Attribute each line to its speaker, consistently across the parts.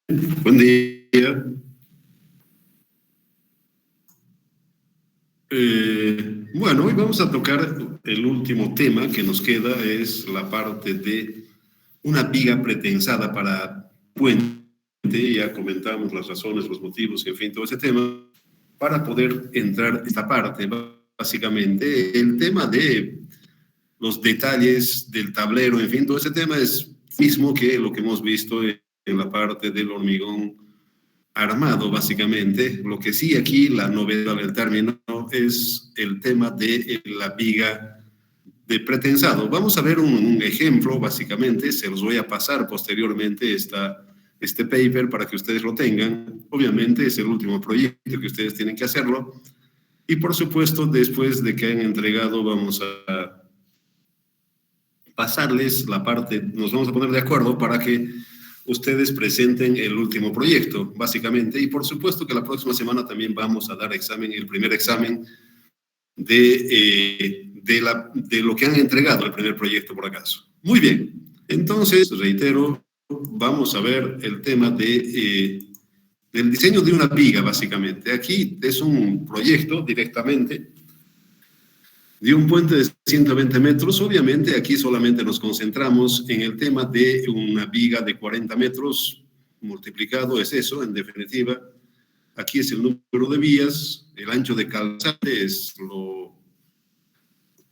Speaker 1: Buen día. Bueno, hoy vamos a tocar el último tema que nos queda, es la parte de una viga pretensada para puente. Ya comentamos las razones, los motivos, en fin, todo ese tema, para poder entrar esta parte. Básicamente, el tema de los detalles del tablero, en fin, todo ese tema es mismo que lo que hemos visto en la parte del hormigón armado, básicamente. Lo que sí aquí la novedad del término es el tema de la viga de pretensado. Vamos a ver un ejemplo, básicamente. Se los voy a pasar posteriormente este paper para que ustedes lo tengan. Obviamente es el último proyecto que ustedes tienen que hacerlo. Y por supuesto, después de que hayan entregado, vamos a pasarles la parte, nos vamos a poner de acuerdo para que ustedes presenten el último proyecto, básicamente, y por supuesto que la próxima semana también vamos a dar examen, el primer examen de lo que han entregado, el primer proyecto por acaso. Muy bien, entonces, reitero, vamos a ver el tema del diseño de una viga, básicamente. Aquí es un proyecto directamente de un puente de 120 metros. Obviamente aquí solamente nos concentramos en el tema de una viga de 40 metros, multiplicado es eso, en definitiva. Aquí es el número de vías, el ancho de calzate es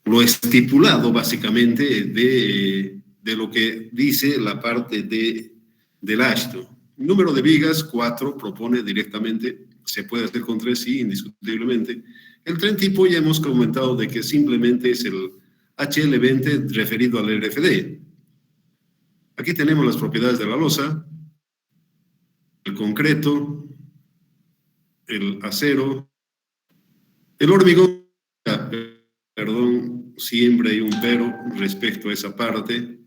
Speaker 1: lo estipulado básicamente de lo que dice la parte del ASHTO. El número de vigas, 4, propone directamente, se puede hacer con 3, sí, indiscutiblemente. El tren tipo ya hemos comentado de que simplemente es el HL20 referido al RFD. Aquí tenemos las propiedades de la losa, el concreto, el acero, el hormigón. Perdón, siempre hay un pero respecto a esa parte.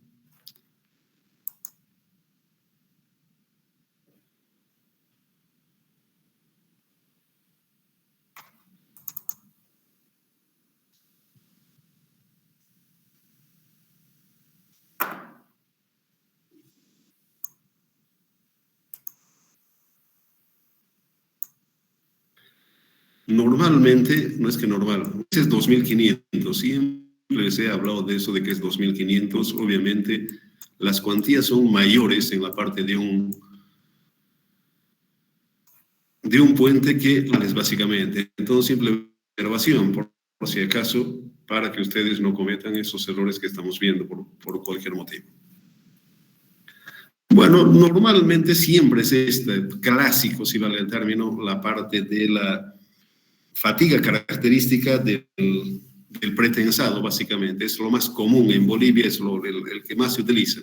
Speaker 1: Normalmente, no es que normal, es 2.500, siempre se ha hablado de eso, de que es 2.500, obviamente las cuantías son mayores en la parte de un puente que es básicamente. Entonces, simple observación, por si acaso, para que ustedes no cometan esos errores que estamos viendo por cualquier motivo. Bueno, normalmente siempre es este clásico, si vale el término, la parte de la fatiga característica del pretensado, básicamente. Es lo más común en Bolivia, es el que más se utiliza.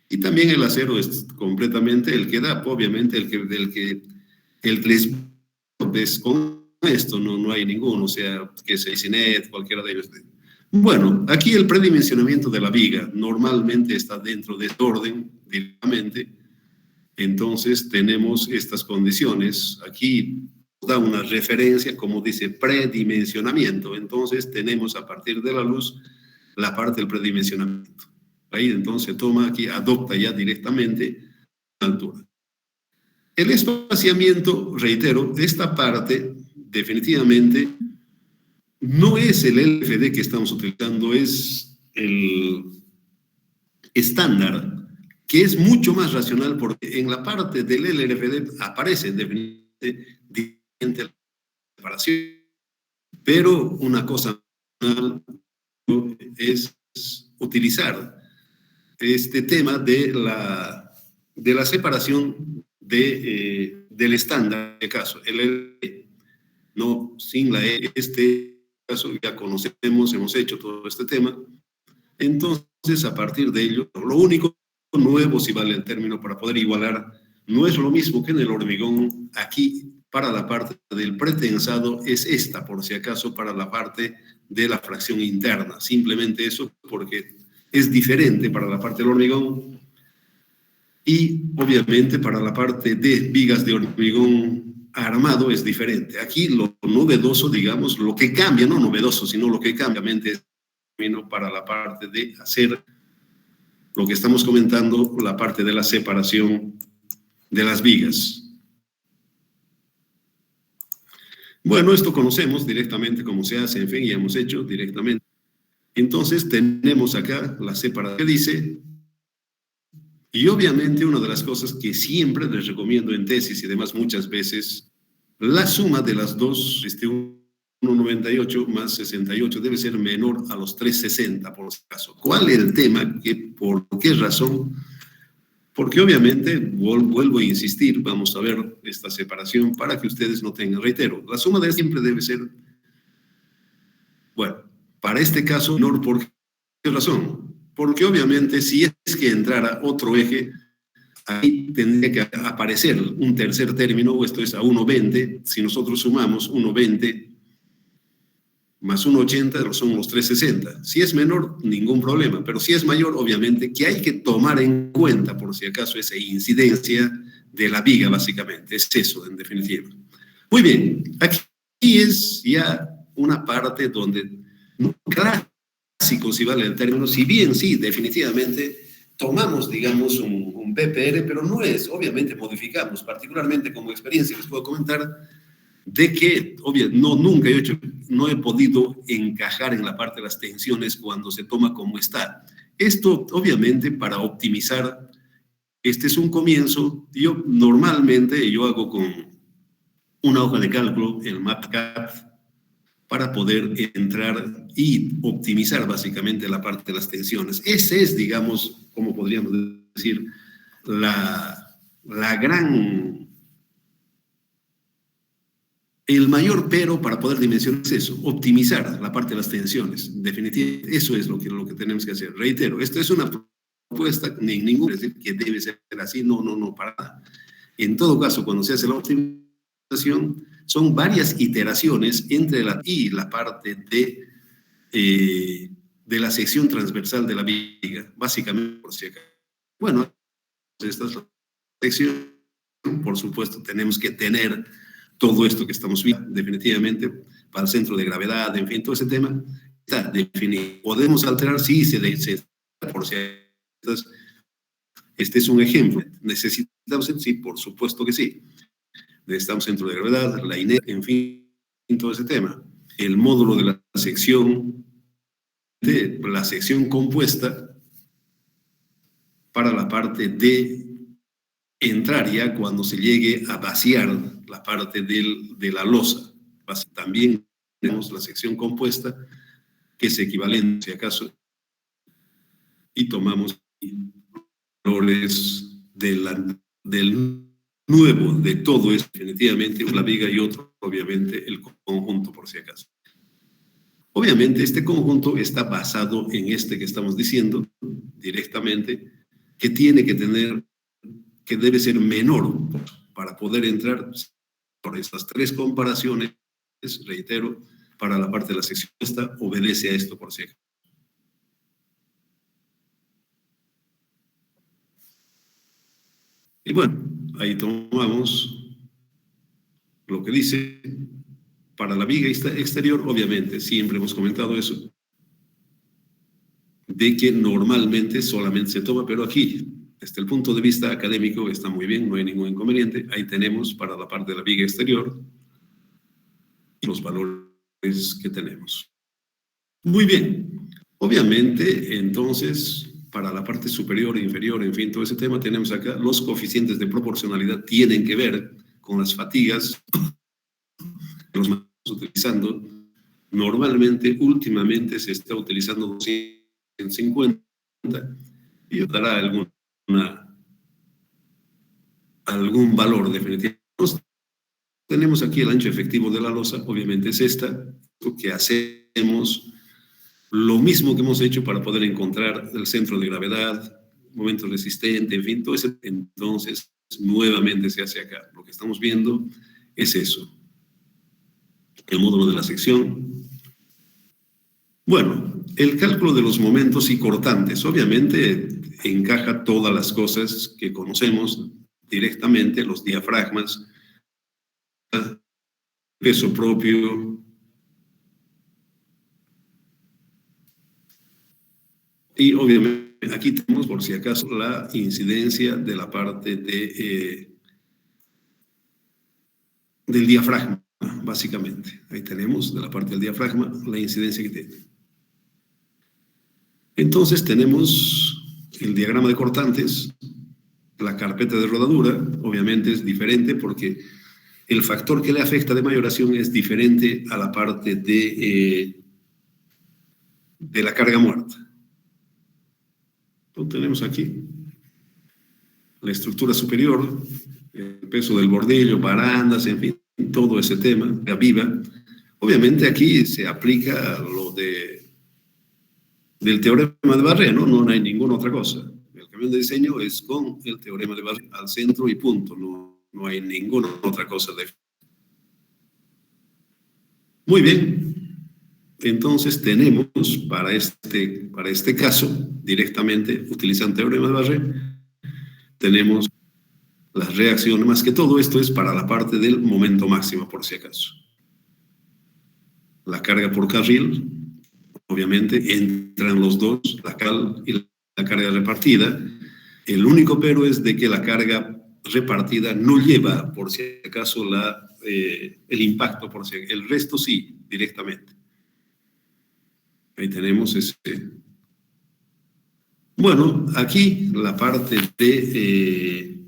Speaker 1: Y también el acero es completamente el que da, obviamente, el que les con esto no hay ninguno, o sea, que sea CINET, cualquiera de ellos. Bueno, aquí el predimensionamiento de la viga normalmente está dentro de este orden directamente. Entonces tenemos estas condiciones. Aquí da una referencia, como dice, predimensionamiento. Entonces tenemos a partir de la luz la parte del predimensionamiento. Ahí entonces toma aquí, adopta ya directamente la altura. El espaciamiento, reitero, esta parte definitivamente no es el LFD que estamos utilizando, es el estándar, que es mucho más racional porque en la parte del LFD aparece definitivamente la separación, pero una cosa es utilizar este tema de la separación del estándar de caso, el LFD, no sin la E, este caso ya conocemos, hemos hecho todo este tema. Entonces, a partir de ello, lo único nuevo, si vale el término, para poder igualar, no es lo mismo que en el hormigón. Aquí, para la parte del pretensado, es esta, por si acaso, para la parte de la fracción interna. Simplemente eso, porque es diferente para la parte del hormigón y, obviamente, para la parte de vigas de hormigón armado es diferente. Aquí lo novedoso, digamos, lo que cambia, no novedoso, sino lo que cambia es para la parte de hacer lo que estamos comentando, la parte de la separación de las vigas. Bueno, esto conocemos directamente cómo se hace, en fin, ya hemos hecho directamente. Entonces tenemos acá la separación que dice, y obviamente una de las cosas que siempre les recomiendo en tesis y demás muchas veces, la suma de las dos, 1,98 más 68 debe ser menor a los 3,60 por si acaso. ¿Cuál es el tema? ¿Por qué razón? Porque obviamente, vuelvo a insistir, vamos a ver esta separación para que ustedes no tengan, reitero, la suma de siempre debe ser, bueno, para este caso menor. ¿Por qué razón? Porque obviamente si es que entrara otro eje, ahí tendría que aparecer un tercer término, esto es a 1,20, si nosotros sumamos 1,20 más 1,80 son los 3,60. Si es menor, ningún problema, pero si es mayor, obviamente que hay que tomar en cuenta, por si acaso, esa incidencia de la viga, básicamente. Es eso, en definitiva. Muy bien, aquí es ya una parte donde, no clásico, si vale el término, si bien sí, definitivamente, tomamos, digamos, un PPR, pero no es, obviamente modificamos, particularmente como experiencia, les puedo comentar, de que, nunca no he podido encajar en la parte de las tensiones cuando se toma como está. Esto, obviamente, para optimizar, este es un comienzo. Normalmente yo hago con una hoja de cálculo, el MapCat, para poder entrar y optimizar básicamente la parte de las tensiones. Ese es, digamos, como podríamos decir, el mayor pero para poder dimensionar es eso, optimizar la parte de las tensiones. Definitivamente, eso es lo que tenemos que hacer. Reitero, esto es una propuesta, ni ninguna, es decir, que debe ser así, no, para nada. En todo caso, cuando se hace la optimización, son varias iteraciones entre la parte de la sección transversal de la viga, básicamente, por si acaso. Bueno, esta es la sección, por supuesto, tenemos que tener todo esto que estamos viendo, definitivamente, para el centro de gravedad, en fin, todo ese tema está definido. ¿Podemos alterar? Sí, por si este es un ejemplo. ¿Necesitamos? Sí, por supuesto que sí. Necesitamos centro de gravedad, la INET, en fin, todo ese tema. El módulo de la sección compuesta para la parte de entrar ya cuando se llegue a vaciar la parte de la losa. También tenemos la sección compuesta, que es equivalente, si acaso, y tomamos valores del nuevo, de todo es definitivamente una viga y otro, obviamente, el conjunto, por si acaso. Obviamente, este conjunto está basado en este que estamos diciendo directamente, que tiene que tener, que debe ser menor para poder entrar por estas tres comparaciones, reitero, para la parte de la sección esta, obedece a esto, por si acaso. Y bueno, ahí tomamos lo que dice para la viga exterior, obviamente, siempre hemos comentado eso, de que normalmente solamente se toma, pero aquí, desde el punto de vista académico, está muy bien, no hay ningún inconveniente. Ahí tenemos para la parte de la viga exterior los valores que tenemos. Muy bien. Obviamente, entonces, para la parte superior e inferior, en fin, todo ese tema, tenemos acá los coeficientes de proporcionalidad tienen que ver con las fatigas que los estamos utilizando. Normalmente, últimamente, se está utilizando 250 y dará algún valor definitivo. Tenemos aquí el ancho efectivo de la losa, obviamente es esta, que hacemos lo mismo que hemos hecho para poder encontrar el centro de gravedad, momento resistente, en fin, todo eso. Entonces, nuevamente se hace acá. Lo que estamos viendo es eso. El módulo de la sección. Bueno, el cálculo de los momentos y cortantes, obviamente encaja todas las cosas que conocemos directamente, los diafragmas, peso propio, y obviamente aquí tenemos, por si acaso, la incidencia de la parte de del diafragma, básicamente. Ahí tenemos de la parte del diafragma la incidencia que tiene. Entonces tenemos el diagrama de cortantes, la carpeta de rodadura, obviamente es diferente porque el factor que le afecta de mayoración es diferente a la parte de la carga muerta. Entonces tenemos aquí la estructura superior, el peso del bordillo, barandas, en fin, todo ese tema, la viva. Obviamente aquí se aplica lo del teorema de Barré, ¿no? No hay ninguna otra cosa. El camión de diseño es con el teorema de Barré al centro y punto, no hay ninguna otra cosa. Muy bien. Entonces tenemos para este caso, directamente utilizando teorema de Barré, tenemos las reacciones, más que todo esto es para la parte del momento máximo, por si acaso. La carga por carril, obviamente entran los dos, la cal y la carga repartida. El único pero es de que la carga repartida no lleva, por si acaso, el impacto, el resto sí, directamente. Ahí tenemos Bueno, aquí la parte de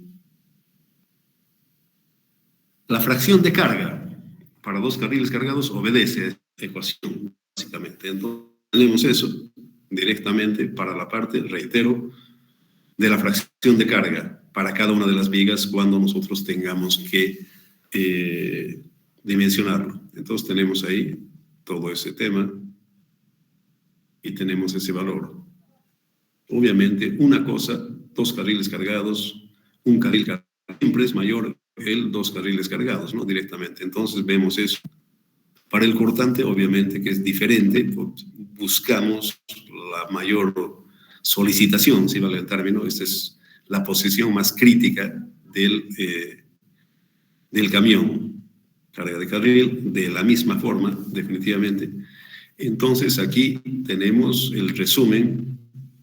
Speaker 1: la fracción de carga para dos carriles cargados obedece a esta ecuación, básicamente. Entonces, tenemos eso directamente para la parte, reitero, de la fracción de carga para cada una de las vigas cuando nosotros tengamos que dimensionarlo. Entonces, tenemos ahí todo ese tema y tenemos ese valor. Obviamente, una cosa, dos carriles cargados, un carril cargado, siempre es mayor el dos carriles cargados, ¿no? Directamente. Entonces vemos eso. Para el cortante, obviamente que es diferente, pues, buscamos la mayor solicitación, si vale el término. Esta es la posición más crítica del camión, carga de carril, de la misma forma, definitivamente. Entonces aquí tenemos el resumen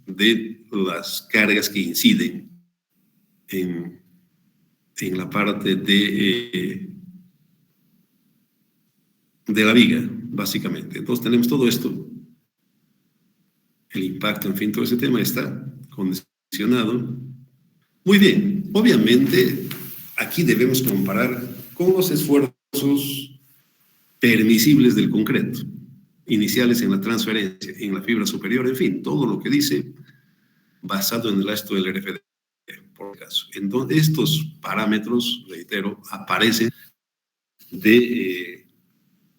Speaker 1: de las cargas que inciden en la parte de la viga, básicamente. Entonces tenemos todo esto, el impacto, en fin, todo ese tema está condicionado. Muy bien, obviamente aquí debemos comparar con los esfuerzos permisibles del concreto, iniciales en la transferencia, en la fibra superior, en fin, todo lo que dice basado en el esto del RFD, por caso. Entonces, estos parámetros, reitero, aparecen del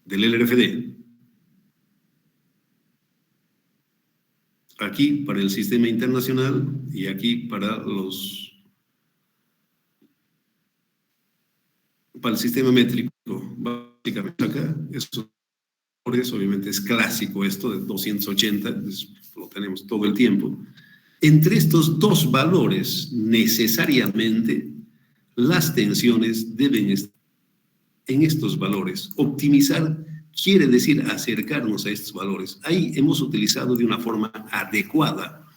Speaker 1: LRFD. Aquí para el sistema internacional y aquí para el sistema métrico. Básicamente acá, por eso obviamente es clásico esto de 280, lo tenemos todo el tiempo. Entre estos dos valores, necesariamente, las tensiones deben estar en estos valores. Optimizar quiere decir acercarnos a estos valores. Ahí hemos utilizado de una forma adecuada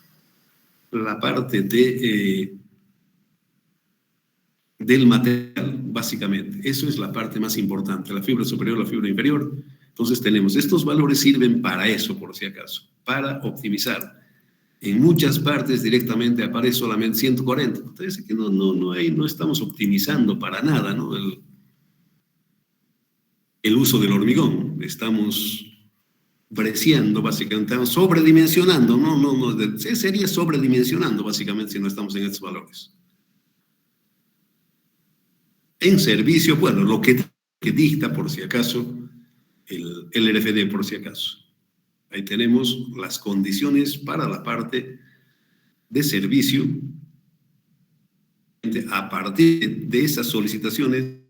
Speaker 1: la parte del material, básicamente. Eso es la parte más importante, la fibra superior, la fibra inferior. Entonces tenemos, estos valores sirven para eso, por si acaso, para optimizar. En muchas partes directamente aparece solamente 140. Entonces, que no estamos optimizando para nada, ¿no? El uso del hormigón. Estamos breciando, básicamente, estamos sobredimensionando, sería sobredimensionando, básicamente, si no estamos en estos valores. En servicio, bueno, lo que dicta, por si acaso, el RFD, por si acaso. Ahí tenemos las condiciones para la parte de servicio. A partir de esas solicitaciones,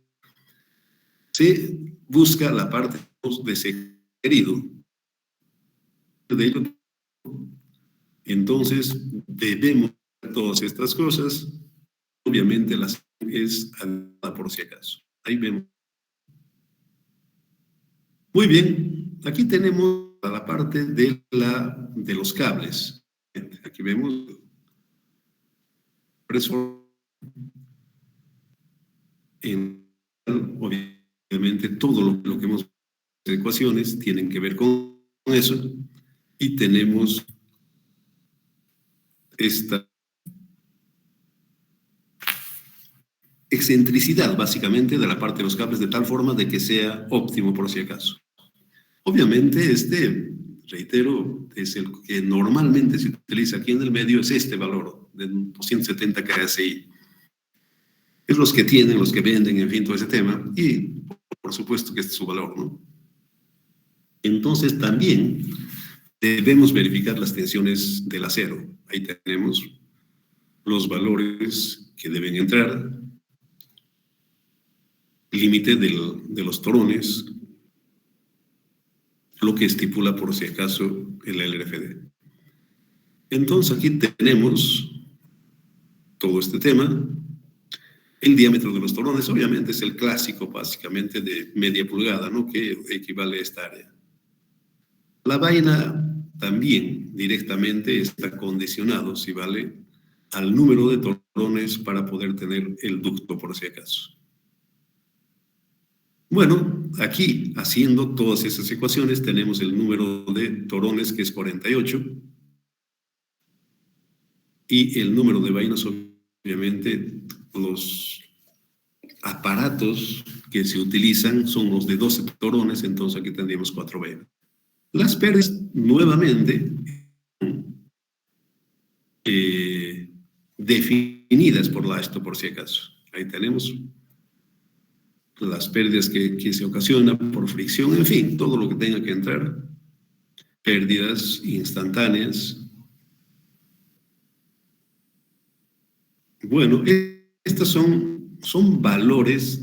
Speaker 1: se busca la parte de ser querido. Entonces, debemos hacer todas estas cosas. Obviamente, las es por si acaso. Ahí vemos. Muy bien, aquí tenemos la parte de los cables. Aquí vemos preso en obviamente obviamente todo lo que hemos visto en ecuaciones tienen que ver con eso, y tenemos esta excentricidad básicamente de la parte de los cables de tal forma de que sea óptimo por si acaso. Obviamente reitero, es el que normalmente se utiliza aquí en el medio, es este valor de 270 KSI. Es los que tienen, los que venden, en fin, todo ese tema, y por supuesto que este es su valor, ¿no? Entonces también debemos verificar las tensiones del acero. Ahí tenemos los valores que deben entrar, límite de los torones, lo que estipula por si acaso el LRFD. Entonces aquí tenemos todo este tema. El diámetro de los torones obviamente es el clásico básicamente de media pulgada, ¿no?, que equivale a esta área. La vaina también directamente está condicionado, si vale, al número de torones para poder tener el ducto por si acaso. Bueno, aquí, haciendo todas esas ecuaciones, tenemos el número de torones, que es 48, y el número de vainas, obviamente, los aparatos que se utilizan son los de 12 torones, entonces aquí tendríamos 4 vainas. Las pérdidas, nuevamente, definidas por la ASTO, por si acaso. Ahí tenemos las pérdidas que se ocasionan por fricción, en fin, todo lo que tenga que entrar, pérdidas instantáneas. Bueno, estos son valores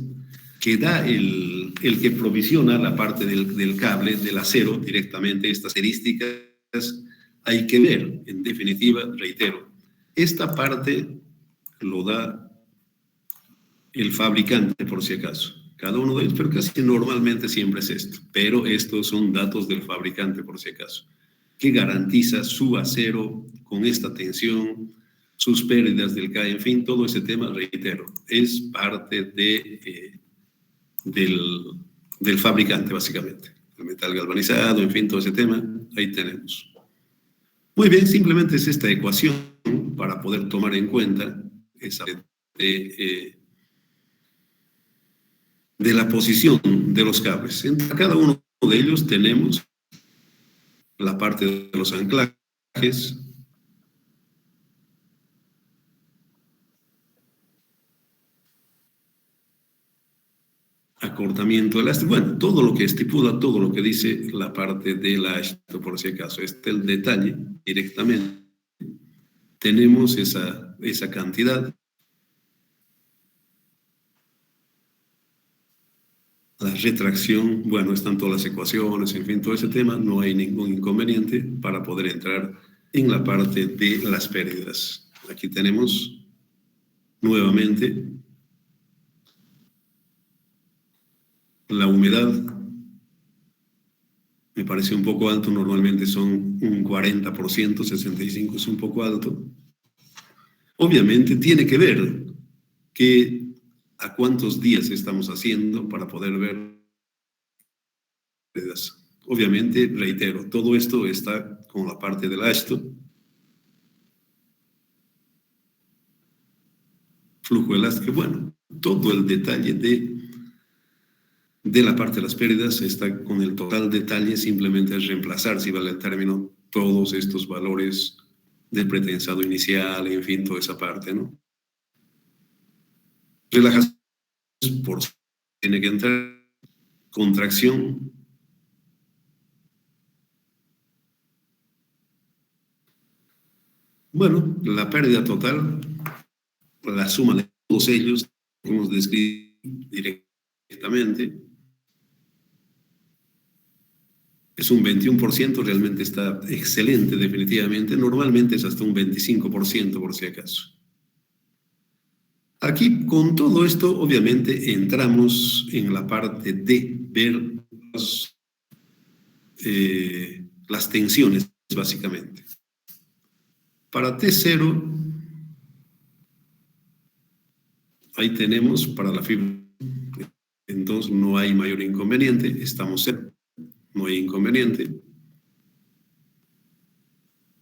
Speaker 1: que da el que provisiona la parte del cable, del acero directamente. Estas estadísticas hay que ver, en definitiva, reitero, esta parte lo da el fabricante, por si acaso. Cada uno de ellos, pero casi normalmente siempre es esto. Pero estos son datos del fabricante, por si acaso, que garantiza su acero con esta tensión, sus pérdidas del CAE, en fin, todo ese tema, reitero, es parte del fabricante, básicamente. El metal galvanizado, en fin, todo ese tema, ahí tenemos. Muy bien, simplemente es esta ecuación para poder tomar en cuenta esa de la posición de los cables. En cada uno de ellos tenemos la parte de los anclajes, acortamiento elástico, bueno, todo lo que estipula, todo lo que dice la parte de la ASTO, por si acaso. Este es el detalle directamente. Tenemos esa cantidad. La retracción, bueno, están todas las ecuaciones, en fin, todo ese tema, no hay ningún inconveniente para poder entrar en la parte de las pérdidas. Aquí tenemos nuevamente la humedad. Me parece un poco alto, normalmente son un 40%, 65% es un poco alto. Obviamente tiene que ver que a cuántos días estamos haciendo para poder ver. Obviamente, reitero, todo esto está con la parte del ASTO. Flujo elástico, bueno, todo el detalle de la parte de las pérdidas está con el total detalle, simplemente es reemplazar, si vale el término, todos estos valores del pretensado inicial, en fin, toda esa parte, ¿no? Relajación, tiene que entrar, contracción, bueno, la pérdida total, la suma de todos ellos, hemos descrito directamente, es un 21%, realmente está excelente, definitivamente. Normalmente es hasta un 25%, por si acaso. Aquí, con todo esto, obviamente, entramos en la parte de ver las tensiones, básicamente. Para T0, ahí tenemos para la fibra entonces no hay mayor inconveniente, estamos cerca, no hay inconveniente.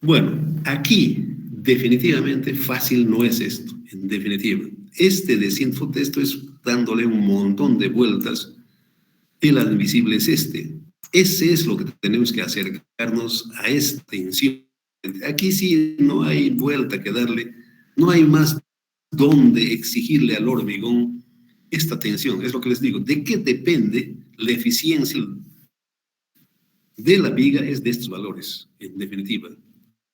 Speaker 1: Bueno, aquí definitivamente fácil no es esto, en definitiva. Este desinfotexto es dándole un montón de vueltas. El admisible es este. Ese es lo que tenemos que acercarnos a esta tensión. Aquí sí no hay vuelta que darle, no hay más donde exigirle al hormigón esta tensión. Es lo que les digo. ¿De qué depende la eficiencia de la viga? Es de estos valores, en definitiva.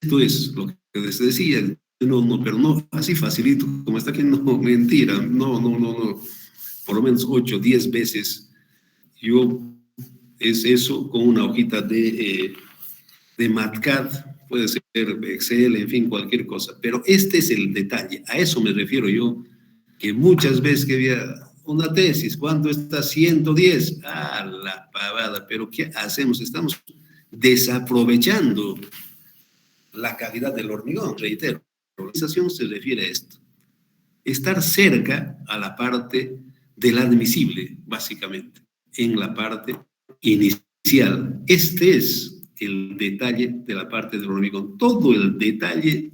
Speaker 1: Esto es lo que les decía. No, pero no así facilito, como está aquí, no, mentira, no. Por lo menos 8, 10 veces yo es eso con una hojita de MATCAD, puede ser Excel, en fin, cualquier cosa. Pero este es el detalle, a eso me refiero yo, que muchas veces que había una tesis, ¿cuánto está? 110. Ah, la pavada, pero ¿qué hacemos? Estamos desaprovechando la calidad del hormigón, reitero. La organización se refiere a esto. Estar cerca a la parte del admisible, básicamente, en la parte inicial. Este es el detalle de la parte del hormigón. Todo el detalle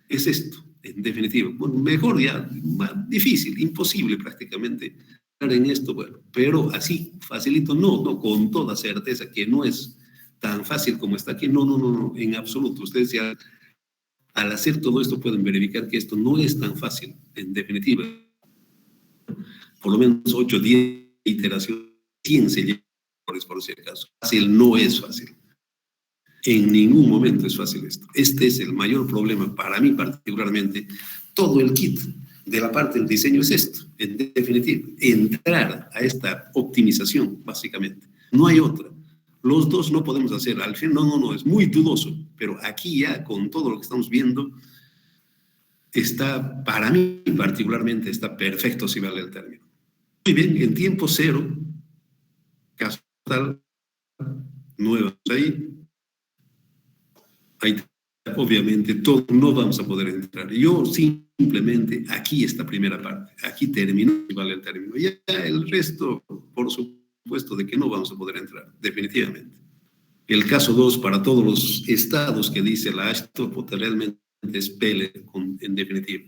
Speaker 1: es esto, en definitiva. Bueno, mejor ya, más difícil, imposible prácticamente en esto, bueno, pero así, facilito, no, con toda certeza que no es tan fácil como está aquí, no, en absoluto. Ustedes ya al hacer todo esto pueden verificar que esto no es tan fácil, en definitiva. Por lo menos 8, 10 iteraciones, 15 por si acaso. Fácil no es fácil. En ningún momento es fácil esto. Este es el mayor problema para mí particularmente. Todo el kit de la parte del diseño es esto, en definitiva, entrar a esta optimización, básicamente. No hay otra. Los dos no podemos hacer. Al fin, no, es muy dudoso. Pero aquí ya, con todo lo que estamos viendo, está, para mí particularmente, está perfecto, si vale el término. Muy bien, en tiempo cero, caso tal, nuevos ahí obviamente todo no vamos a poder entrar. Yo simplemente, aquí esta primera parte, aquí termino, si vale el término. Ya el resto, por supuesto, de que no vamos a poder entrar, definitivamente. El caso 2, para todos los estados que dice la ASTO, pues realmente es PL, en definitiva.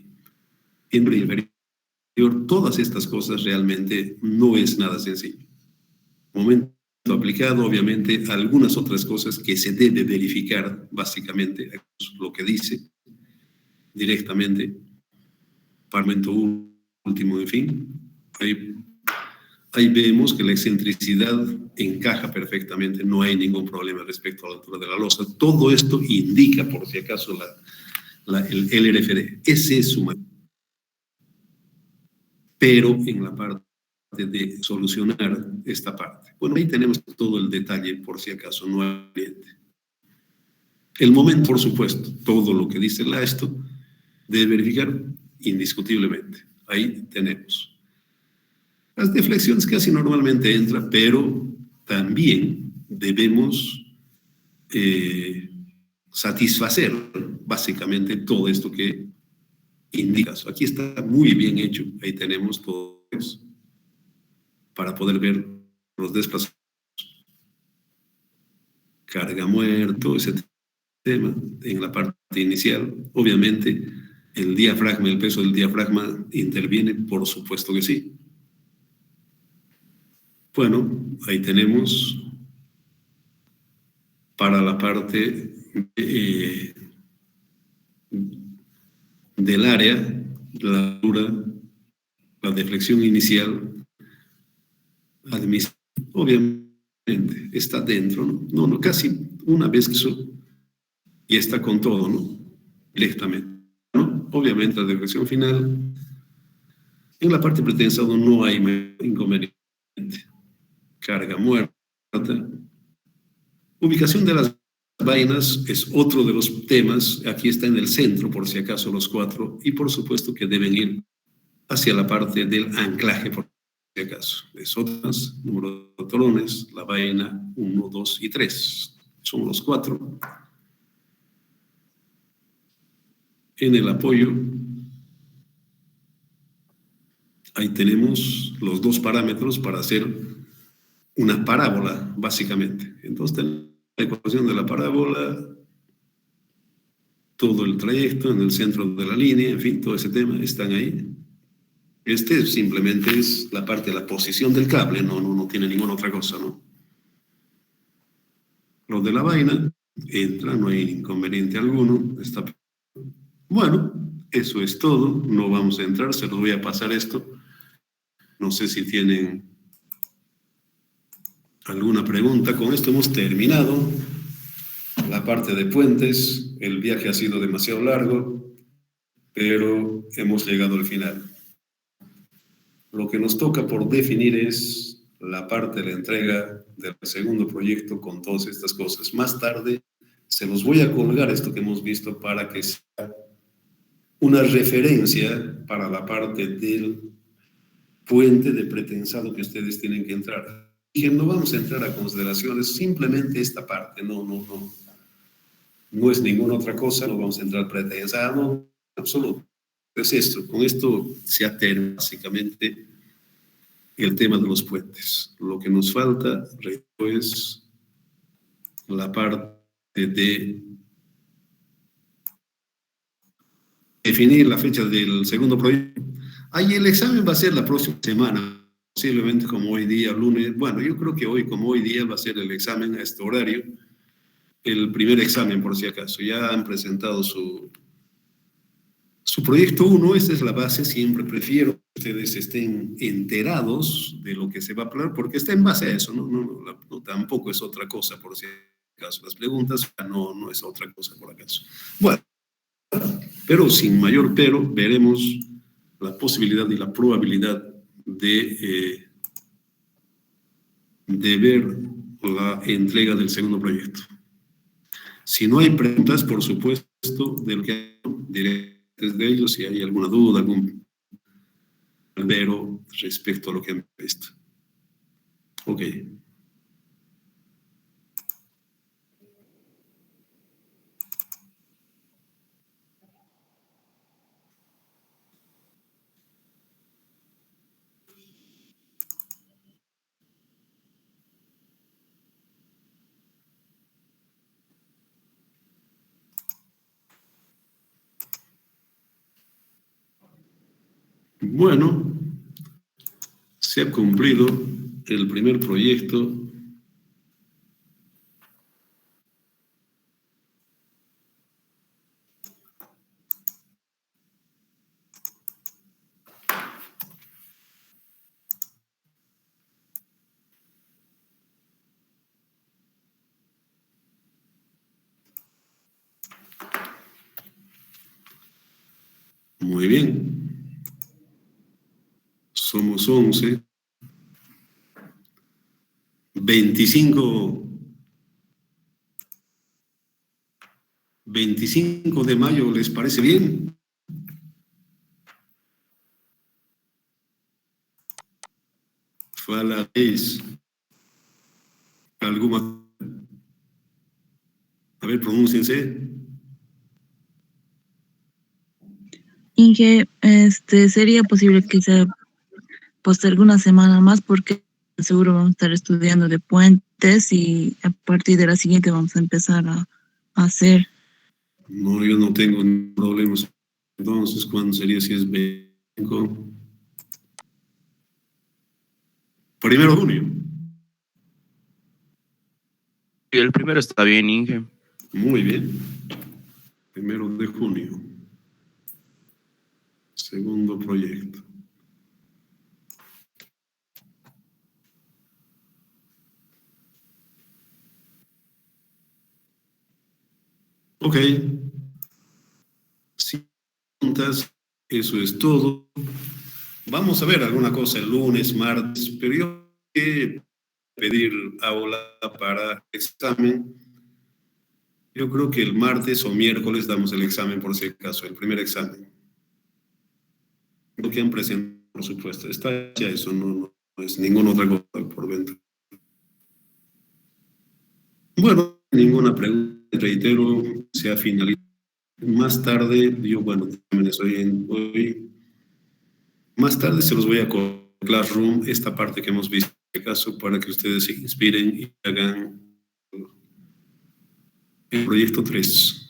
Speaker 1: En inferior, todas estas cosas realmente no es nada sencillo. Momento aplicado, obviamente, algunas otras cosas que se debe verificar, básicamente, lo que dice directamente, Parlamento último, en fin, ahí vemos que la excentricidad encaja perfectamente, no hay ningún problema respecto a la altura de la losa. Todo esto indica, por si acaso, el LRFD. Ese es su mayor. Pero en la parte de solucionar esta parte. Bueno, ahí tenemos todo el detalle, por si acaso no hay. El momento, por supuesto, todo lo que dice la esto debe verificar indiscutiblemente. Ahí tenemos. Las deflexiones casi normalmente entran, pero también debemos satisfacer básicamente todo esto que indicas. Aquí está muy bien hecho, ahí tenemos todo eso para poder ver los desplazamientos, carga muerto, ese tema en la parte inicial. Obviamente el diafragma, el peso del diafragma interviene, por supuesto que sí. Bueno, ahí tenemos para la parte del área, la altura, la deflexión inicial, obviamente está dentro, ¿no? No, casi una vez que eso ya está con todo, ¿no? Directamente, ¿no? Obviamente la deflexión final, en la parte pretensado no hay inconveniente. Carga muerta. Ubicación de las vainas es otro de los temas. Aquí está en el centro, por si acaso, los 4. Y por supuesto que deben ir hacia la parte del anclaje, por si acaso. Es otras, número de torones, la vaina 1, 2 y 3. Son los 4. En el apoyo Ahí tenemos los dos parámetros para hacer una parábola, básicamente. Entonces, tenemos la ecuación de la parábola, todo el trayecto en el centro de la línea, en fin, todo ese tema están ahí. Este simplemente es la parte de la posición del cable, no tiene ninguna otra cosa, ¿no? Lo de la vaina entra, no hay inconveniente alguno. Está... Bueno, eso es todo. No vamos a entrar, se los voy a pasar esto. No sé si tienen alguna pregunta. Con esto hemos terminado la parte de puentes. El viaje ha sido demasiado largo, pero hemos llegado al final. Lo que nos toca por definir es la parte de la entrega del segundo proyecto con todas estas cosas. Más tarde se los voy a colgar esto que hemos visto para que sea una referencia para la parte del puente de pretensado que ustedes tienen que entrar. Y no vamos a entrar a consideraciones, simplemente esta parte, no es ninguna otra cosa, no vamos a entrar pretensado, absoluto. Es esto, con esto se aterna básicamente el tema de los puentes. Lo que nos falta es la parte de definir la fecha del segundo proyecto. Ahí el examen va a ser la próxima semana, posiblemente como hoy día, lunes. Bueno, yo creo que hoy, como hoy día, va a ser el examen a este horario. El primer examen, por si acaso. Ya han presentado su proyecto 1, esa es la base. Siempre prefiero que ustedes estén enterados de lo que se va a hablar, porque está en base a eso, no, tampoco es otra cosa, por si acaso. Las preguntas no es otra cosa, por acaso. Bueno, pero sin mayor pero, veremos la posibilidad y la probabilidad de ver la entrega del segundo proyecto. Si no hay preguntas, por supuesto, del que diré desde ellos, si hay alguna duda, algún pero respecto a lo que han visto. Ok. Bueno, se ha cumplido el primer proyecto. Muy bien. Somos 11. 25 de mayo, ¿les parece bien? Fue a las 6. ¿Alguna? A ver, pronúnciense.
Speaker 2: Inge, sería posible que se postergue una semana más porque seguro vamos a estar estudiando de puentes y a partir de la siguiente vamos a empezar a hacer.
Speaker 1: No, yo no tengo problemas. Entonces, ¿cuándo sería si es 25? 1 de junio.
Speaker 3: Y el primero está bien, Inge.
Speaker 1: Muy bien. 1 de junio. Segundo proyecto. Ok. Si preguntas, eso es todo. Vamos a ver alguna cosa el lunes, martes, pero yo que pedir aula para examen. Yo creo que el martes o miércoles damos el examen por si acaso, el primer examen. Lo que han presentado, por supuesto, está ya eso, no es ninguna otra cosa por dentro. Bueno, ninguna pregunta, reitero, se ha finalizado. Más tarde, yo, bueno, también estoy hoy Más tarde se los voy a colocar en Classroom, esta parte que hemos visto en este caso, para que ustedes se inspiren y hagan el proyecto 3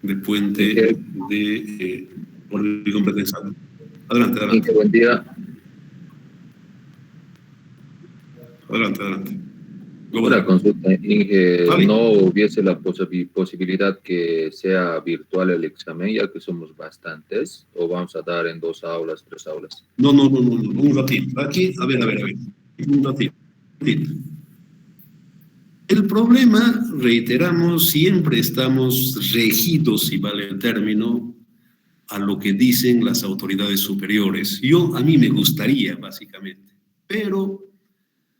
Speaker 1: de puente de polígono pretensado. Adelante, adelante.
Speaker 4: Buen día.
Speaker 1: Adelante.
Speaker 4: Una consulta, Inge,
Speaker 1: Vale.
Speaker 4: ¿no hubiese la posibilidad que sea virtual el examen, ya que somos bastantes, o vamos a dar en 2 aulas, 3 aulas?
Speaker 1: No, un ratito. Aquí, a ver. Un ratito. El problema, reiteramos, siempre estamos regidos, si vale el término, a lo que dicen las autoridades superiores. A mí me gustaría, básicamente, pero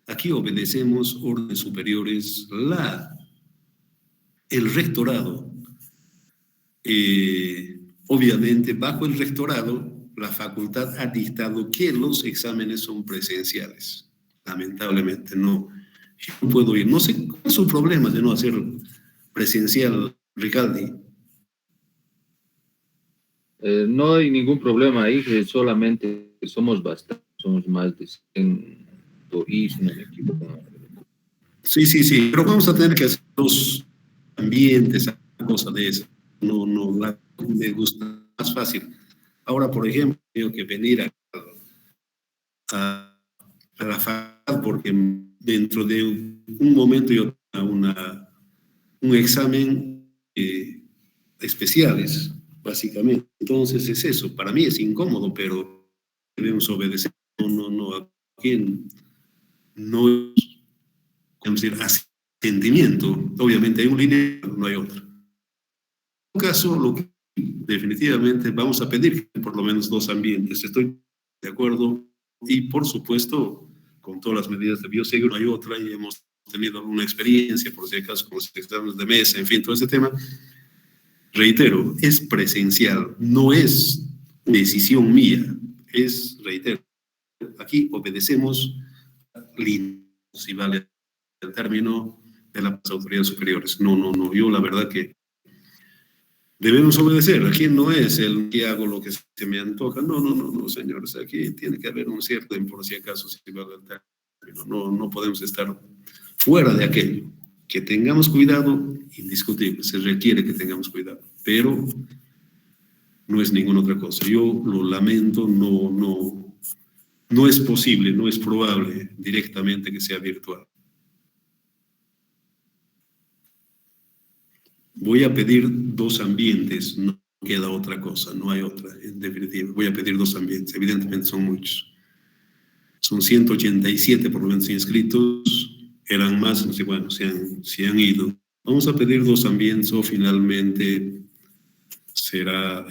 Speaker 1: aquí obedecemos órdenes superiores, el rectorado. Obviamente, bajo el rectorado, la facultad ha dictado que los exámenes son presenciales. Lamentablemente, no puedo ir. No sé cuál es su problema de no hacer presencial, Ricaldi.
Speaker 4: No hay ningún problema ahí, que solamente somos bastantes, somos más de 100 y si no me equivoco.
Speaker 1: Sí, pero vamos a tener que hacer los ambientes, cosa de eso. No, me gusta más fácil. Ahora, por ejemplo, tengo que venir a la facultad porque dentro de un momento yo tengo un examen especiales, básicamente. Entonces es eso. Para mí es incómodo, pero debemos obedecer. No, a quien no es, como decir, asentimiento. Obviamente hay un línea, no hay otra. En todo caso, lo que definitivamente vamos a pedir por lo menos 2 ambientes. Estoy de acuerdo y, por supuesto, con todas las medidas de bioseguridad, hay otra y hemos tenido alguna experiencia, por si acaso, con los exámenes de mesa, en fin, todo ese tema. Reitero, es presencial, no es decisión mía, reitero, aquí obedecemos si vale el término de las autoridades superiores. No, yo la verdad que debemos obedecer. Aquí no es el que hago lo que se me antoja. No, señores. Aquí tiene que haber un cierto, por si acaso, si vale el término. No podemos estar fuera de aquello. Que tengamos cuidado, indiscutible. Se requiere que tengamos cuidado. Pero no es ninguna otra cosa. Yo lo lamento, no es posible, no es probable directamente que sea virtual. Voy a pedir 2 ambientes, no queda otra cosa, no hay otra, en definitiva. Voy a pedir 2 ambientes, evidentemente son muchos. Son 187 por lo menos inscritos, eran más, no sé, bueno, se han ido. Vamos a pedir 2 ambientes o finalmente será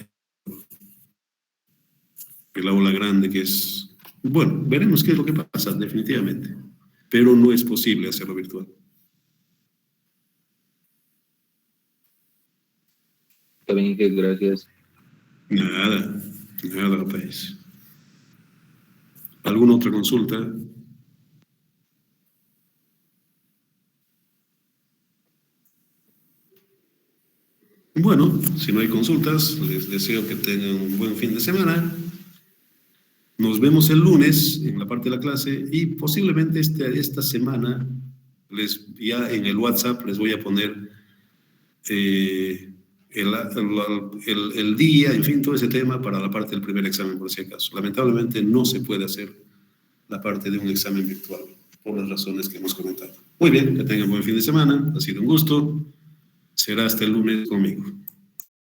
Speaker 1: el aula grande, que es, bueno, veremos qué es lo que pasa, definitivamente. Pero no es posible hacerlo virtual.
Speaker 4: Está bien, gracias.
Speaker 1: Nada, país. ¿Alguna otra consulta? Bueno, si no hay consultas, les deseo que tengan un buen fin de semana. Nos vemos el lunes en la parte de la clase y posiblemente esta semana, ya en el WhatsApp les voy a poner el día, en fin, todo ese tema para la parte del primer examen, por si acaso. Lamentablemente no se puede hacer la parte de un examen virtual, por las razones que hemos comentado. Muy bien, que tengan buen fin de semana, ha sido un gusto. Será hasta el lunes conmigo.